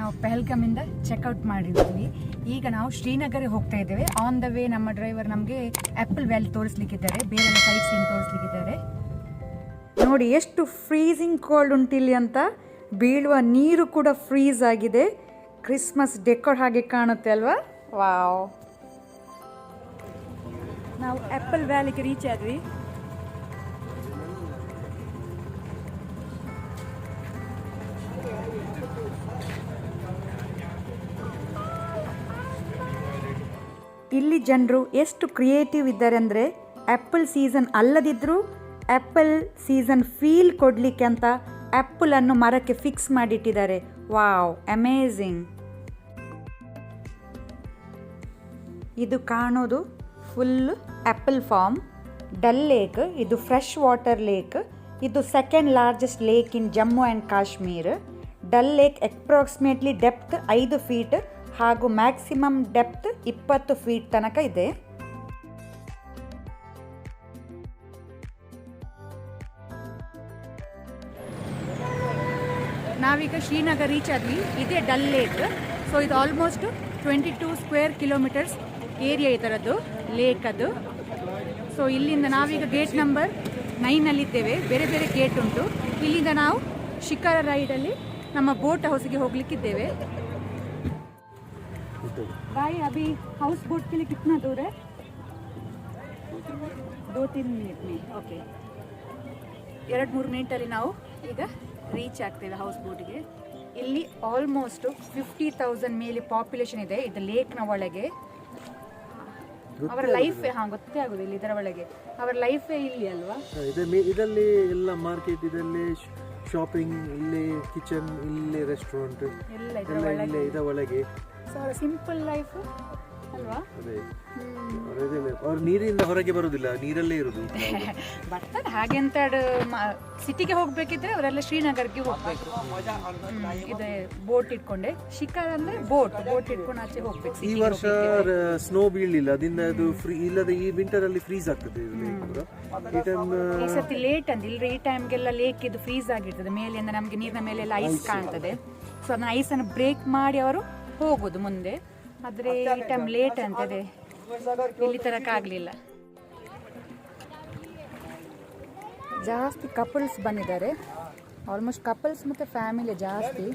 ನಾವು ಪೆಹಲ್ಗಮಿಂದ ಚೆಕ್ಔಟ್ ಮಾಡಿದ್ವಿ. ಈಗ ನಾವು ಶ್ರೀನಗರ್ಗೆ ಹೋಗ್ತಾ ಇದ್ದೇವೆ. ಆನ್ ದ ವೇ ನಮ್ಮ ಡ್ರೈವರ್ ನಮಗೆ ಆ್ಯಪಲ್ ವ್ಯಾಲಿ ತೋರಿಸ್ಲಿಕ್ಕಿದ್ದಾರೆ, ಬೇರೆ ಸೈಟ್ ಸೀನ್ ತೋರಿಸ್ಲಿಕ್ಕಿದ್ದಾರೆ. ನೋಡಿ ಎಷ್ಟು ಫ್ರೀಸಿಂಗ್ ಕೋಲ್ಡ್ ಉಂಟಿಲ್ಲಿ ಅಂತ. ಬೀಳುವ ನೀರು ಕೂಡ ಫ್ರೀಸ್ ಆಗಿದೆ. ಕ್ರಿಸ್ಮಸ್ ಡೆಕೋರ್ ಹಾಗೆ ಕಾಣುತ್ತೆ ಅಲ್ವಾ? ವಾವ್. ನಾವು ಆ್ಯಪಲ್ ವ್ಯಾಲಿಗೆ ರೀಚ್ ಆದ್ವಿ. ಇಲ್ಲಿ ಜನರು ಎಷ್ಟು ಕ್ರಿಯೇಟಿವ್ ಇದ್ದಾರೆ ಅಂದರೆ, ಆ್ಯಪಲ್ ಸೀಸನ್ ಅಲ್ಲದಿದ್ದರೂ ಆ್ಯಪಲ್ ಸೀಸನ್ ಫೀಲ್ ಕೊಡಲಿಕ್ಕೆ ಅಂತ ಆ್ಯಪಲನ್ನು ಮರಕ್ಕೆ ಫಿಕ್ಸ್ ಮಾಡಿಟ್ಟಿದ್ದಾರೆ. Wow, amazing. ಇದು ಕಾಣೋದು full apple farm. Dal lake, ಇದು ಫ್ರೆಶ್ ವಾಟರ್ ಲೇಕ್. ಇದು second largest lake in Jammu and Kashmir. Dal lake approximately depth 5 feet ಹಾಗೂ ಮ್ಯಾಕ್ಸಿಮಮ್ ಡೆಪ್ತ್ 20 ಫೀಟ್ ತನಕ ಇದೆ. ನಾವೀಗ ಶ್ರೀನಗರ್ ರೀಚ್ ಆದ್ವಿ. ಇದೇ ಡಲ್ ಲೇಕ್. ಸೊ ಇದು ಆಲ್ಮೋಸ್ಟ್ 22 ಸ್ಕ್ವೇರ್ ಕಿಲೋಮೀಟರ್ಸ್ ಏರಿಯಾ ಇದರದ್ದು, ಲೇಕ್ ಅದು. ಸೊ ಇಲ್ಲಿಂದ ನಾವೀಗ ಗೇಟ್ ನಂಬರ್ 9ನಲ್ಲಿದ್ದೇವೆ. ಬೇರೆ ಬೇರೆ ಗೇಟ್ ಉಂಟು. ಇಲ್ಲಿಂದ ನಾವು ಶಿಖರ ರೈಡಲ್ಲಿ ನಮ್ಮ ಬೋಟ್ ಹೌಸ್ಗೆ ಹೋಗ್ಲಿಕ್ಕಿದ್ದೇವೆ. भाई अभी हाउस बोट के लिए कितना दूर है? 2-3 मिनट में. ಓಕೆ, 2-3 ಮಿನಿಟಲ್ಲಿ ನಾವು ಈಗ ರೀಚ್ ಆಗ್ತೇವೆ ಹೌಸ್ ಬೋಟ್ಗೆ. ಇಲ್ಲಿ ಆಲ್ಮೋಸ್ಟ್ 50,000 ಮೇಲೆ ಪಾಪ್ಯುಲೇಷನ್ ಇದೆ ಇದು ಲೇಕ್ನ ಒಳಗೆ. ಅವರ ಲೈಫ್ ಗೊತ್ತೇ ಆಗುದಿಲ್ಲ ಇದರ ಒಳಗೆ. ಅವರ ಲೈಫೇ ಇಲ್ಲಿ ಅಲ್ವಾ? ಇದರಲ್ಲಿ ಎಲ್ಲ ಮಾರ್ಕೆಟ್, ಇದರಲ್ಲಿ ಶಾಪಿಂಗ್, ಇಲ್ಲಿ ಕಿಚನ್, ಇಲ್ಲಿ ರೆಸ್ಟೋರೆಂಟ್ ಎಲ್ಲ ಇದರ ಒಳಗೆ. ಸೊ ಸಿಂಪಲ್ ಲೈಫ್ ಅಲ್ವಾ? ಅವ್ರು ನೀರಿಂದ ಹೊರಗೆ ಬರುದಿಲ್ಲ, ನೀರಲ್ಲೇ ಇರುದು. ಬರ್ತಾರೆ ಹಾಗೆಂತ ಸಿಟಿಗೆ ಹೋಗ್ಬೇಕಿದ್ರೆ ಅವರೆಲ್ಲ ಶ್ರೀನಗರ್ಗೆ ಹೋಗ್ಬೇಕು. ಇದೆ ಬೋಟ್ ಇಟ್ಕೊಂಡೆ. ಶಿಖರ ಅಂದ್ರೆ ಬೋಟ್ ಇಟ್ಕೊಂಡು ಆಚೆ ಹೋಗ್ಬೇಕು. ಈ ವರ್ಷ ಸ್ನೋ ಬೀಳಲಿಲ್ಲ, ಅದರಿಂದ ಅದು ಫ್ರೀ ಇಲ್ಲದೆ ಈ ವಿಂಟರ್ ಅಲ್ಲಿ ಫ್ರೀಸ್ ಆಗ್ತದೆ. ಈ ಸತಿ ಲೇಟ್ ಅಂತ ಇಲ್ರಿ, ಈ ಟೈಮ್ಗೆಲ್ಲ ಲೇಕ್ ಇದು ಫ್ರೀಸ್ ಆಗಿರ್ತದೆ ಮೇಲೆಯಿಂದ. ನಮ್ಗೆ ನೀರಿನ ಮೇಲೆ ಎಲ್ಲ ಐಸ್ ಕಾಣ್ತದೆ. ಸೊ ಅದನ್ನ ಐಸನ್ನು ಬ್ರೇಕ್ ಮಾಡಿ ಅವರು ಹೋಗೋದು ಮುಂದೆ. ಆದರೆ ಈ ಟೈಮ್ ಲೇಟ್ ಅಂತದೆ, ಇಲ್ಲಿ ತರಕ್ಕಾಗಲಿಲ್ಲ. ಜಾಸ್ತಿ ಕಪಲ್ಸ್ ಬಂದಿದ್ದಾರೆ. ಆಲ್ಮೋಸ್ಟ್ ಕಪಲ್ಸ್ ಮತ್ತು ಫ್ಯಾಮಿಲಿ ಜಾಸ್ತಿ.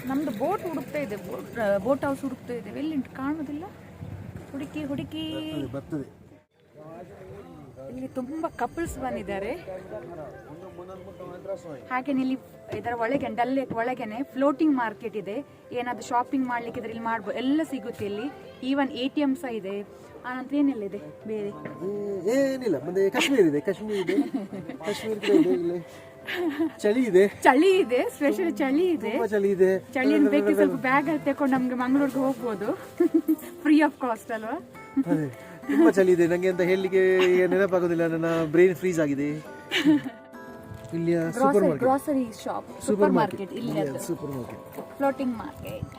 ನಮ್ಮದು ಬೋಟ್ ಹುಡುಕ್ತಾ ಇದೆ, ಬೋಟ್ ಹೌಸ್ ಹುಡುಕ್ತಾ ಇದ್ದೇವೆ. ಎಲ್ಲಿ ಕಾಣೋದಿಲ್ಲ. ಹುಡುಕಿ ಇಲ್ಲಿ ತುಂಬ ಕಪಲ್ಸ್ ಬಂದಿದ್ದಾರೆ. ಹಾಗೆ ಇಲ್ಲಿ ಇದರ ಒಳಗೆ ಡಲ್ ಲೇಕ್ ಒಳಗೇನೆ ಫ್ಲೋಟಿಂಗ್ ಮಾರ್ಕೆಟ್ ಇದೆ. ಏನಾದ್ರು ಶಾಪಿಂಗ್ ಮಾಡ್ಲಿಕ್ಕೆ ಇದ್ರೆ ಇಲ್ಲಿ ಮಾಡ್ಬೋದು, ಎಲ್ಲ ಸಿಗುತ್ತೆ ಇಲ್ಲಿ. ಈವನ್ ATM ಸಹ ಇದೆ. ಆನಂತರ ಏನೆಲ್ಲ ಇದೆ ಬೇರೆ? ಏನಿಲ್ಲ, ಮತ್ತೆ ಕಾಶ್ಮೀರ್ ಇದೆ. ಚಳಿ ಇದೆ, ಸ್ಪೆಷಲ್ ಚಳಿ ಇದೆ. ಚಳಿಯನ್ನು ಬೇಕು ಸ್ವಲ್ಪ ಬ್ಯಾಗ್ ಅಲ್ಲಿ ತಕೊಂಡು ನಮ್ಗೆ ಮಂಗಳೂರಿಗೆ ಹೋಗ್ಬೋದು. ಫ್ರೀ ಆಫ್ ಕಾಸ್ಟ್ ಅಲ್ವಾ? ತುಂಬಾ ಚಳಿ ಇದೆ. ನಂಗೆ ಅಂತ ಹೇಳಲಿಕ್ಕೆ ನೆನಪಾಗೋದಿಲ್ಲ, ನನ್ನ ಬ್ರೈನ್ ಫ್ರೀಸ್ ಆಗಿದೆ. ಇಲ್ಲಿಯ ಗ್ರೋಸರಿ ಶಾಪ್, ಸೂಪರ್ ಮಾರ್ಕೆಟ್, ಇಲ್ಲಿ ಸೂಪರ್ ಮಾರ್ಕೆಟ್, ಫ್ಲೋಟಿಂಗ್ ಮಾರ್ಕೆಟ್.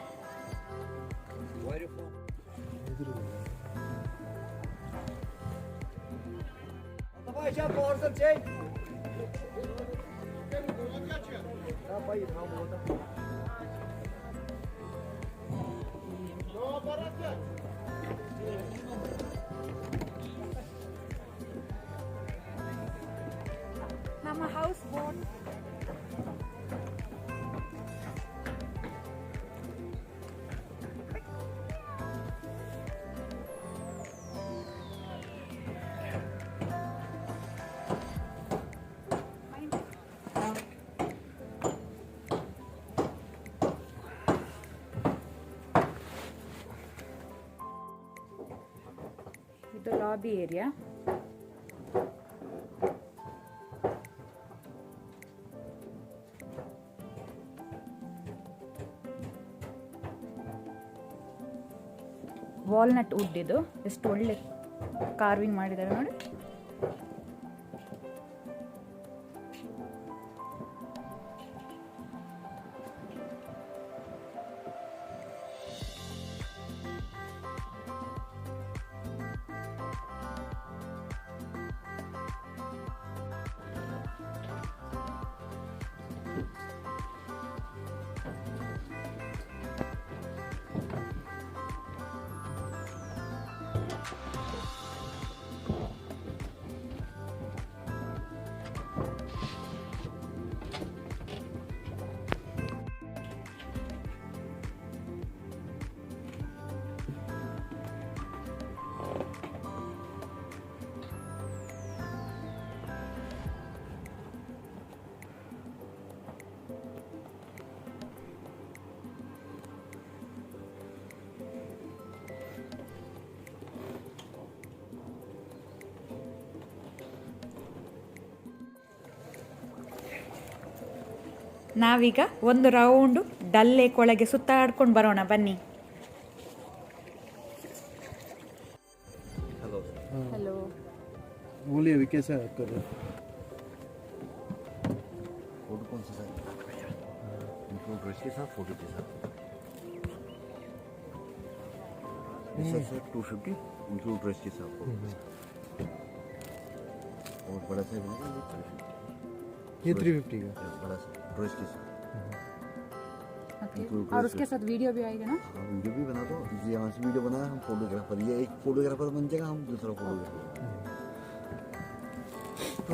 ನಮ್ಮ ಹೌಸ್ ಬೋಟ್ ಇದು ಲಾಬಿ ಏರಿಯಾ. ವಾಲ್ನಟ್ ವುಡ್ ಇದು. ಎಷ್ಟು ಒಳ್ಳೆ ಕಾರ್ವಿಂಗ್ ಮಾಡಿದ್ದಾರೆ ನೋಡಿ. ನಾವೀಗ ಒಂದು ರೌಂಡು ಡಲ್ ಲೇಕ್ ಒಳಗೆ ಸುತ್ತಾಡ್ಕೊಂಡು ಬರೋಣ ಬನ್ನಿ. ಹಲೋ. बोलिए अभी कैसा कर रहे हो? फोटो कौन सा है? इनको ड्रेस के साथ फोटो के साथ ऐसा सर 250 इनको ड्रेस के साथ फोटो और बड़ा सा ये 350 का बड़ा सा ड्रेस के साथ और उसके साथ वीडियो भी आएगा ना? हाँ वीडियो भी बना दो. यहाँ से वीडियो बनाया हम फोटोग्राफर, ये एक फोटोग्राफर बन जाएगा, हम दूसरा फोटोग्राफर.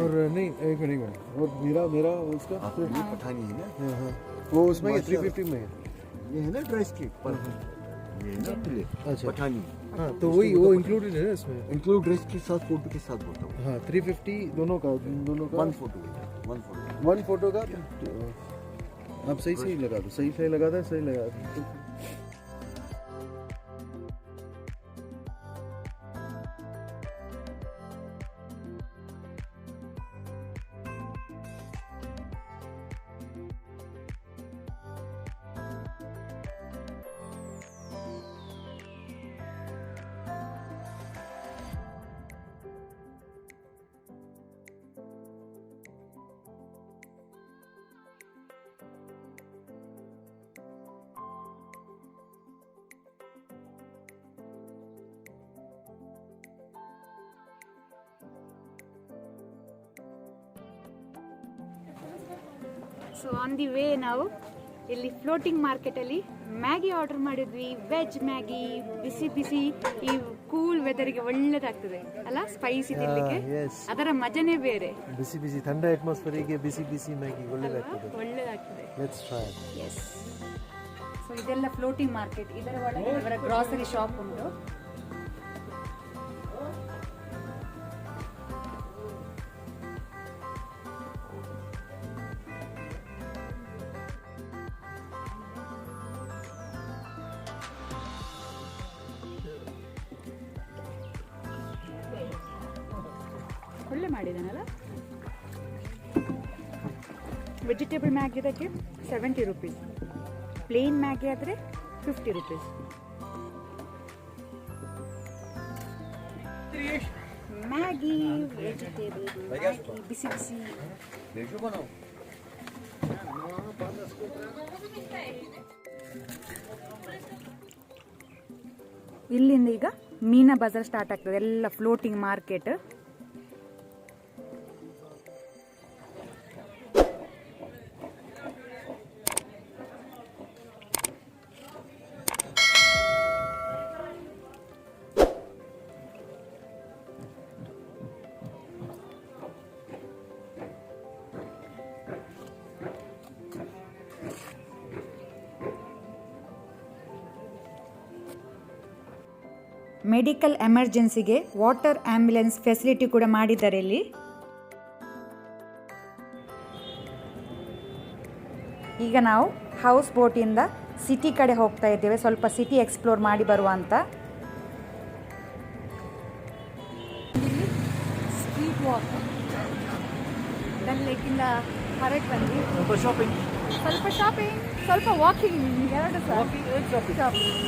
और नहीं एक मिनट और मेरा उसका आपको ये पठानी है ना? हाँ हाँ वो उसमें 350 में है. ये है ना ड्रेस के पर ये है ना प्लेट अच्छा. पठानी. हाँ तो वही वो इंक्लूडेड है ना इसमें. इंक्लूड ड्रेस के साथ फोटो के साथ बोलता हूँ. हाँ 350 दोनों का वन फोटो वन फोटो का. आप सही सही लगा दो. सही लगा दो. सही लगा दो. ಸೊ ಆನ್ ದಿ ವೇ ನಾವು ಇಲ್ಲಿ ಫ್ಲೋಟಿಂಗ್ ಮಾರ್ಕೆಟಲ್ಲಿ ಮ್ಯಾಗಿ ಆರ್ಡರ್ ಮಾಡಿದ್ವಿ. ವೆಜ್ ಮ್ಯಾಗಿ, ಬಿಸಿ ಬಿಸಿ ಈ ಕೂಲ್ ವೆದರ್ಗೆ ಒಳ್ಳೆದಾಗ್ತದೆ ಅಲ್ಲ, ಸ್ಪೈಸಿ ತಿನ್ನಲಿಕ್ಕೆ. ಅದರ ಮಜನೇ ಬೇರೆ. ಬಿಸಿ ಬಿಸಿ ಥಂಡ ಅಟ್ಮಾಸ್ಫಿಯರ್ಗೆ ಬಿಸಿ ಬಿಸಿ ಮ್ಯಾಗಿ ಒಳ್ಳೆದಾಗ್ತದೆ. Let's try. ಎಸ್. ಸೊ ಇದೆಲ್ಲ ಫ್ಲೋಟಿಂಗ್ ಮಾರ್ಕೆಟ್. ಇದರ ಒಳಗೆ ಇವರ ಗ್ರಾಸರಿ ಶಾಪ್ ಉಂಟು. ಒಳ್ಳೆ ಮಾಡಿದಾನಲ್ಲ. ವೆಜಿಟೇಬಲ್ ಮ್ಯಾಗಿ ಇದಕ್ಕೆ 70 ರುಪೀಸ್, ಪ್ಲೇನ್ ಮ್ಯಾಗಿ ಆದರೆ 50 ರುಪೀಸ್. ಮ್ಯಾಗಿ, ವೆಜಿಟೇಬಲ್ ಮ್ಯಾಗಿ, ಬಿಸಿ ಬಿಸಿ. ಇಲ್ಲಿಂದ ಈಗ ಮೀನಾ ಬಜಾರ್ ಸ್ಟಾರ್ಟ್ ಆಗ್ತದೆ. ಎಲ್ಲ ಫ್ಲೋಟಿಂಗ್ ಮಾರ್ಕೆಟ್. ಮೆಡಿಕಲ್ ಎಮರ್ಜೆನ್ಸಿಗೆ ವಾಟರ್ ಆಂಬ್ಯುಲೆನ್ಸ್ ಫೆಸಿಲಿಟಿ ಕೂಡ ಮಾಡಿದ್ದಾರೆ ಇಲ್ಲಿ. ಈಗ ನಾವು ಹೌಸ್ ಬೋಟಿಂದ ಸಿಟಿ ಕಡೆ ಹೋಗ್ತಾ ಇದ್ದೇವೆ. ಸ್ವಲ್ಪ ಸಿಟಿ ಎಕ್ಸ್ಪ್ಲೋರ್ ಮಾಡಿ ಬರುವ ಅಂತ. ಸ್ಟ್ರೀಟ್ ವಾಕ್ ಡಲ್ ಲೇಕಿಂದ ಹೊರಗೆ ಬಂದು ಸ್ವಲ್ಪ ಶಾಪಿಂಗ್, ಸ್ವಲ್ಪ ವಾಕಿಂಗ್, ಎರಡು ಶಾಪಿಂಗ್.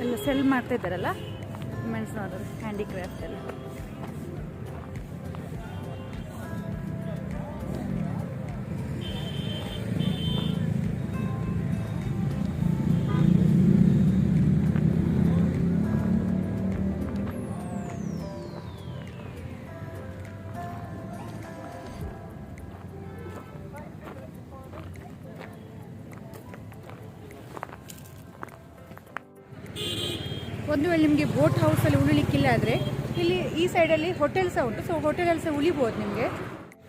ಎಲ್ಲ ಸೆಲ್ ಮಾಡ್ತಾ ಇದ್ದಾರಲ್ಲ ವುಮೆನ್ಸ್ನವರು, ಹ್ಯಾಂಡಿಕ್ರಾಫ್ಟ್ ಎಲ್ಲ. ಒಂದು ವೇಳೆ ನಿಮಗೆ ಬೋಟ್ ಹೌಸಲ್ಲಿ ಉಳಿಲಿಕ್ಕಿಲ್ಲ ಆದರೆ ಇಲ್ಲಿ ಈ ಸೈಡಲ್ಲಿ ಹೋಟೆಲ್ ಸಹ ಉಂಟು. ಸೊ ಹೋಟೆಲಲ್ಲಿ ಸಹ ಉಳಿಬೋದು ನಿಮಗೆ.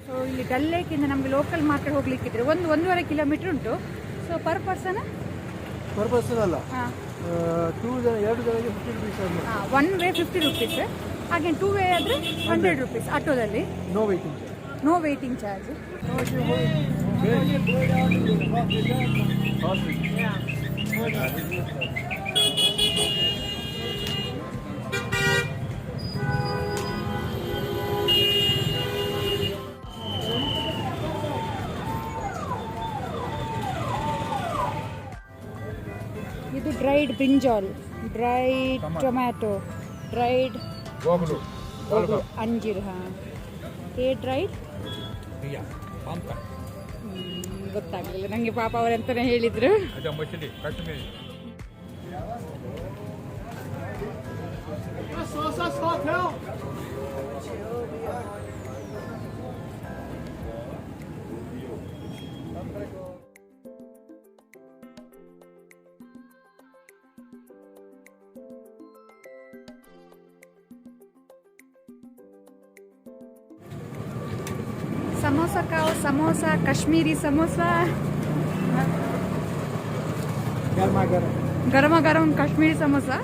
ಸೊ ಇಲ್ಲಿ ಡಲ್ ಲೇಕಿಂದ ನಮಗೆ ಲೋಕಲ್ ಮಾರ್ಕೆಟ್ ಹೋಗ್ಲಿಕ್ಕಿದ್ರೆ 1.5 ಕಿಲೋಮೀಟರ್ ಉಂಟು. ಸೊ ಪರ್ ಪರ್ಸನ್ ಅಲ್ಲ, ಹಾಂ, 2 ಜನ 2 ಜನಕ್ಕೆ 50 ರುಪೀಸ್. ಹಾಂ, 1 ವೇ 50 ರುಪೀಸ್. ಹಾಗೆ 2 ವೇ ಆದರೆ 100 ರುಪೀಸ್ ಆಟೋದಲ್ಲಿ. No waiting charge. No waiting charge. Dried brinjal, dried tomato, dried anjeer. ಹಾಂ, ಡ್ರೈಡ್ ಗೊತ್ತಾಗಲಿಲ್ಲ ನನಗೆ, ಪಾಪ ಅವರಂತಾನೆ ಹೇಳಿದ್ರು. समोसा खाओ, समोसा, कश्मीरी समोसा, गरमा गरम कश्मीरी समोसा.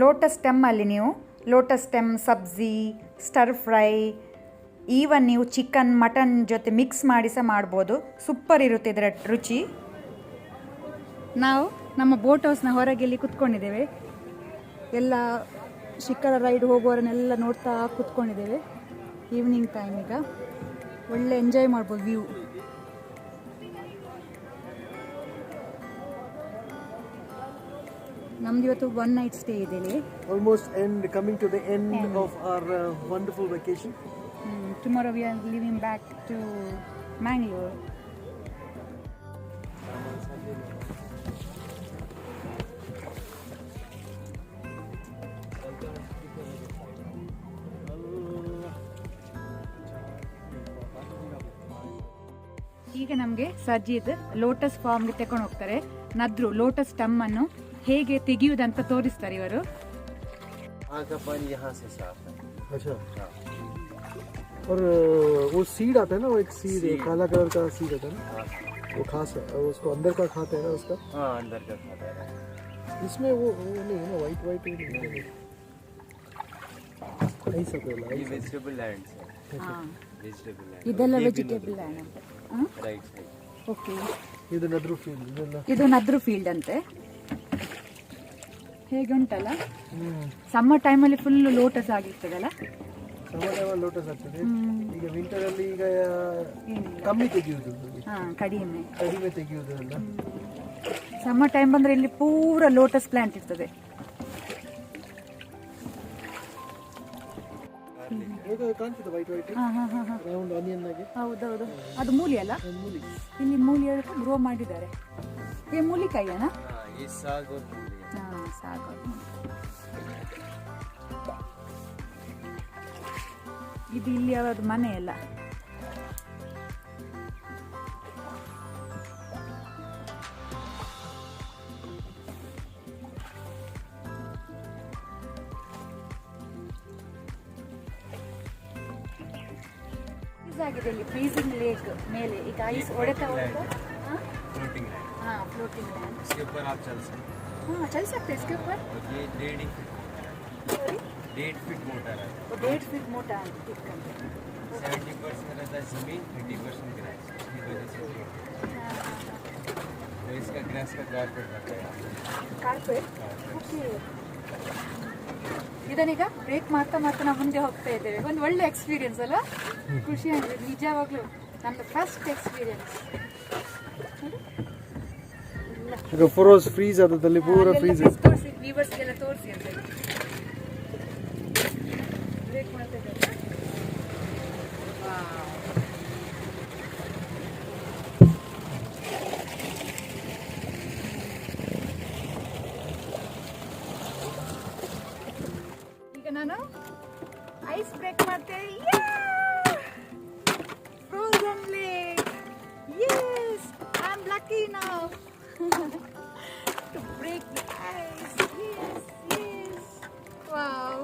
ಲೋಟಸ್ ಸ್ಟೆಮ್ಮಲ್ಲಿ ನೀವು ಲೋಟಸ್ ಸ್ಟೆಮ್ ಸಬ್ಜಿ, ಸ್ಟರ್ ಫ್ರೈ, ಈವನ್ ನೀವು ಚಿಕನ್ ಮಟನ್ ಜೊತೆ ಮಿಕ್ಸ್ ಮಾಡಿ ಸಹ ಮಾಡ್ಬೋದು. ಸೂಪರ್ ಇರುತ್ತೆ ಇದರ ರುಚಿ. ನಾವು ನಮ್ಮ ಬೋಟ್ ಹೌಸ್ನ ಹೊರಗೆಲ್ಲಿ ಕುತ್ಕೊಂಡಿದ್ದೇವೆ. ಎಲ್ಲ ಶಿಖರ ರೈಡ್ ಹೋಗೋರನ್ನೆಲ್ಲ ನೋಡ್ತಾ ಕುತ್ಕೊಂಡಿದ್ದೇವೆ. ಈವ್ನಿಂಗ್ ಟೈಮ್, ಈಗ ಒಳ್ಳೆ ಎಂಜಾಯ್ ಮಾಡ್ಬೋದು ವ್ಯೂ. ನಮ್ದು ಇವತ್ತು 1 night ಸ್ಟೇ ಇದೆ ಇಲ್ಲಿ. Almost coming to the end of our wonderful vacation. Tomorrow we are leaving back to Mangalore. ಈಗ ನಮಗೆ ಸಜ್ಜಿದ್ ಲೋಟಸ್ ಫಾರ್ಮ್ಗೆ ತಗೊಂಡು ಹೋಗ್ತಾರೆ. ನದ್ರು ಲೋಟಸ್ ಸ್ಟೆಮ್ ಅನ್ನು ಹೇಗೆ ತೆಗೆಯುವುದಂತ ತೋರಿಸ್ತಾರೆ ಇವರು. अच्छा, और वो सीड आता है ना, वो एक सीड काला कलर का सीड आता है ना, वो खास है, और उसको अंदर का खाते हैं ना उसका. हाँ, अंदर का खाता है. इसमें वो नहीं है ना, वाइट वाइट नहीं सब है. ये वेजिटेबल लैंड है. ಹಾಂ, वेजिटेबल लैंड. ಇದೆಲ್ಲ ವೆಜಿಟೇಬಲ್ ಲ್ಯಾಂಡ್ ಅಂತ. Right side. ಓಕೆ, ಇದು ನದ್ರು ಫೀಲ್ಡ್. ಇದೆಲ್ಲ ಇದು ನದ್ರು ಫೀಲ್ಡ್ ಅಂತೆ. ಹೇಗೆ ಉಂಟಲ್ಲ, ಸಮ್ಮರ್ ಟೈಮಲ್ಲಿ ಫುಲ್ ಲೋಟಸ್ ಆಗಿರ್ತದಲ್ಲ. ಸಮ್ಮರ್ ಟೈಮಲ್ಲಿ ಲೋಟಸ್ ಆಗ್ತದೆ. ಈಗ ವಿಂಟರ್ ಅಲ್ಲಿ ಈಗ ಕಮ್ಮಿ ತೆಗೆಯುವುದು, ಹಾಂ, ಕಡಿಮೆ ತೆಗೆಯುವುದು ಎಲ್ಲ. ಸಮ್ಮರ್ ಟೈಮ್ ಬಂದ್ರೆ ಇಲ್ಲಿ ಪೂರ ಲೋಟಸ್ ಪ್ಲಾಂಟ್ ಇರ್ತದೆ. ಕಾಣ್ತದೆ ವೈಟ್ ವೈಟ್ ರೌಂಡ್ ಆನಿಯನ್ ಆಗಿ. ಹೌದೌದು, ಅದು ಮೂಲಿ ಅಲ್ಲ. ಮೂಲಿ, ಇಲ್ಲಿ ಮೂಲಿ ಗ್ರೋ ಮಾಡಿದ್ದಾರೆ. ಈ ಮೂಲಿಕಾಯಿಯನ? हाँ, ये साग और मूली है. ಹಾಂ, ಸಾಕು. ಇದು ಇಲ್ಲಿ ಅವರದ್ದು ಮನೆ ಎಲ್ಲ. ಆಗಿದೆ ಇಲ್ಲಿ ಫ್ರೀಸಿಂಗ್ ಲೇಕ್ ಮೇಲೆ. ಈಗ ಐಸ್ ಹೊಡೆತಾ फ्लोटिंग है. हाँ, फ्लोटिंग लैंड. इसके ऊपर आप चल सकते हाँ, चल सकते हैं इसके ऊपर. हो. ये 1.5 फीट मोटर है. वो 1.5 फीट मोटा है. 70% रहता है जमीन, 30% ग्रास. इसकी वजह से तो इसका ग्रास का कारपेट रहता है. ಕಾರ್ಪೆಟ್. ಓಕೆ, ಇದನ್ನೀಗ ಬ್ರೇಕ್ ಮಾಡ್ತಾ ಮಾಡ್ತಾ ನಾವು ಮುಂದೆ ಹೋಗ್ತಾ ಇದ್ದೇವೆ. ಒಂದು ಒಳ್ಳೆ ಎಕ್ಸ್ಪೀರಿಯನ್ಸ್ ಅಲ್ಲ, ಖುಷಿ ಆಗಿದೆ ನಿಜವಾಗ್ಲೂ. ನಮ್ದು ಫಸ್ಟ್ ಎಕ್ಸ್ಪೀರಿಯನ್ಸ್. ಈಗ ಫೋರೋಸ್ ಫ್ರೀಸ್ ಆದಲ್ಲಿ ಪೂರ ಫ್ರೀಸ್. ತೋರಿಸಿ, ವ್ಯೂವರ್ಸ್ಗೆಲ್ಲ ತೋರಿಸಿ ಅಂತ ಬ್ರೇಕ್ ಮಾಡ್ತಾ ಇದ್ದಾರೆ. ಈಗ ನಾನು ಐಸ್ ಬ್ರೇಕ್ ಮಾಡ್ತೇನೆ. Frozen lake. Yes, I am lucky now to break the ice. Yes, yes. Wow.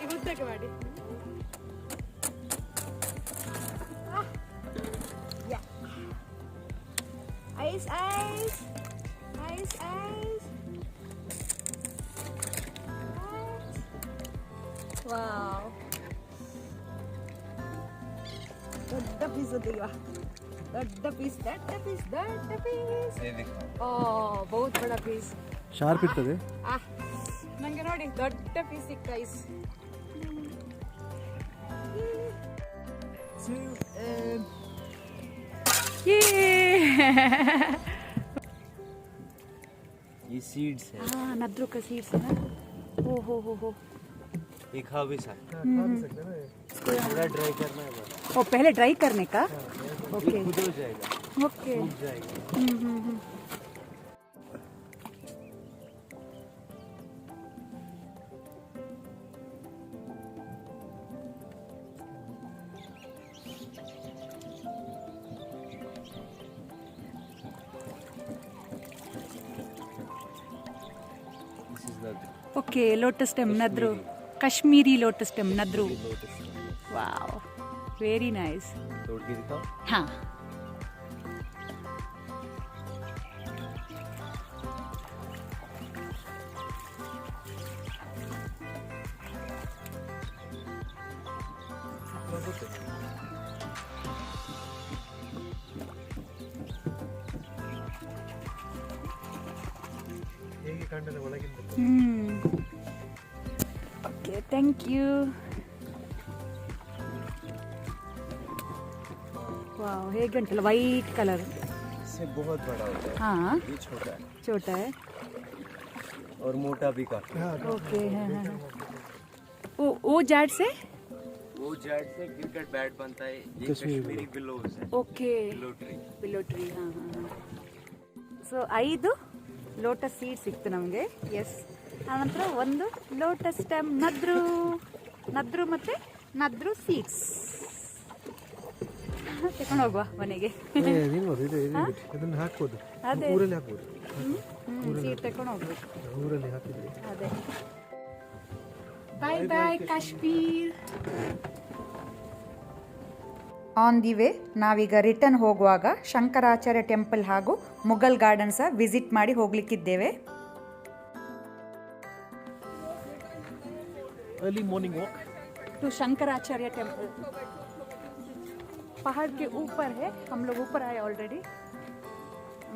ಈಗ ಉದ್ದಕ್ಕೆ ಮಾಡಿ. Ice, ice. Ice, ice. Wow. ದೊಡ್ಡ ಪೀಸ್ ಅದೀಗ. ದೊಡ್ಡ ಪೀಸ್. ये देखो. ಓ, ಬಹುತ್ ಬಡ ಪೀಸ್. ಶಾರ್ಪ್ ಇರ್ತದೆ. ನಂಗೆ ನೋಡಿ ದೊಡ್ಡ ಪೀಸ್ ಸಿಕ್ಕ ಐಸ್. ಯೇ ये सीड्स है, हाँ नद्रू का सीड्स है ना. ओ हो. ये खा भी सकते हाँ, खा भी सकते हैं ना ये. हैं, पूरा ड्राई करना है बस, ओ पहले ड्राई करने का. ओके ये खुद हो जाएगा, ओके. सूख जाएगा. This is the okay lotus stem nadru, Kashmiri lotus stem nadru. lotus. Wow, very nice. तोड़ के दिखाओ. ಹಾಂ. ಹೇಗೆ ಕಾಂಡದ ಒಳಗಿಂದ ಓಕೆ ಥ್ಯಾಂಕ್ ಯು. ವಾವ್, ಹೇಗೆ ಉಂಟಲ್ಲ ವೈಟ್ ಕಲರ್. इससे बहुत बड़ा होता है, हाँ ये छोटा है छोटा है. और मोटा भी काफी. ओके. हाँ हाँ. वो जाट से. वो जेड से क्रिकेट बैट बनता है, ये कश्मीरी विलोज है, okay. Willow tree. Willow tree. ಹಾಂ ಹಾಂ ಹಾಂ. ಸೊ 5 ಲೋಟಸ್ ಸೀಡ್ ಸಿಕ್ತು ನಮಗೆ. ಎಸ್. ಆನಂತರ ಒಂದು ಲೋಟಸ್ ಸ್ಟೆಮ್ ನದ್ರು ಮತ್ತು ನದ್ರು ಸೀಡ್ಸ್ ತಗೊಂಡು ಹೋಗುವ ಮನೆಗೆ. ನಿಲ್ಬೋದು, ಇದೆ ಅದನ್ನು ಹಾಕ್ಬೋದು, ಅದೇ ಊರಲ್ಲಿ ಹಾಕ್ಬೋದು. ಸೀಡ್ ತಗೊಂಡು ಹೋಗ್ಬೇಕು. ಊರಲ್ಲಿ ಹಾಕಿದ್ರೆ ಅದೇ. Bye bye Kashmir. On the way ನಾವೀಗ ರಿಟರ್ನ್ ಹೋಗುವಾಗ ಶಂಕರಾಚಾರ್ಯ ಟೆಂಪಲ್ ಹಾಗೂ ಮುಘಲ್ ಗಾರ್ಡನ್ಸ್ ವಿಸಿಟ್ ಮಾಡಿ ಹೋಗ್ಲಿಕ್ಕಿದ್ದೇವೆ. Early morning walk to Shankaracharya temple. पहाड़ के ऊपर है, हम लोग ऊपर आए ऑलरेडी.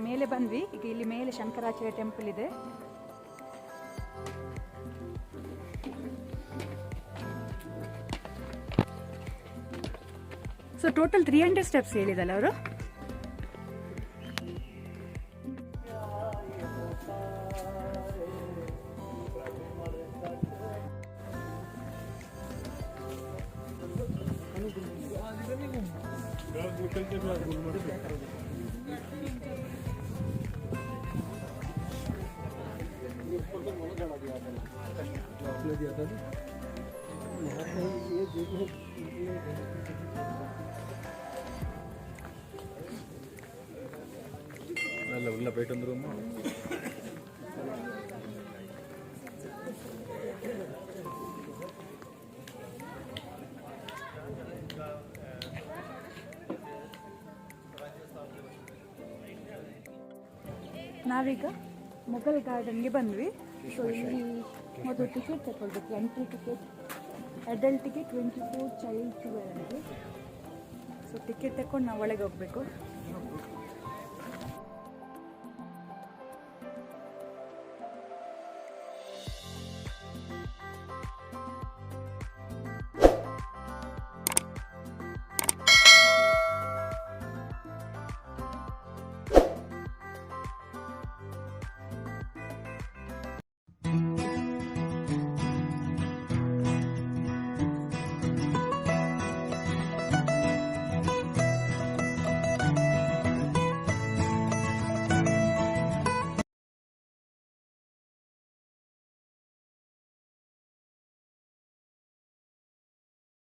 ಮೇಲೆ ಬಂದ್ವಿ, ಈಗ ಇಲ್ಲಿ ಮೇಲೆ ಶಂಕರಾಚಾರ್ಯ ಟೆಂಪಲ್ ಇದೆ. ಸೊ ಟೋಟಲ್ 300 ಸ್ಟೆಪ್ಸ್ ಹೇಳಿದಲ್ಲ ಅವರು. दिया था ना यहाँ पे ये देखो उल्ला पेट अंदर ನಾವೀಗ ಮುಘಲ್ ಗಾರ್ಡನ್ಗೆ ಬಂದ್ವಿ. ಸೊ ಇಲ್ಲಿ ಮೊದಲು ಟಿಕೆಟ್ ತಗೊಳ್ಬೇಕು, ಎಂಟ್ರಿ ಟಿಕೆಟ್. ಅಡಲ್ಟಿಗೆ 24, ಚೈಲ್ಡ್ 12. ಸೊ ಟಿಕೆಟ್ ತಗೊಂಡು ನಾವು ಒಳಗೆ ಹೋಗಬೇಕು.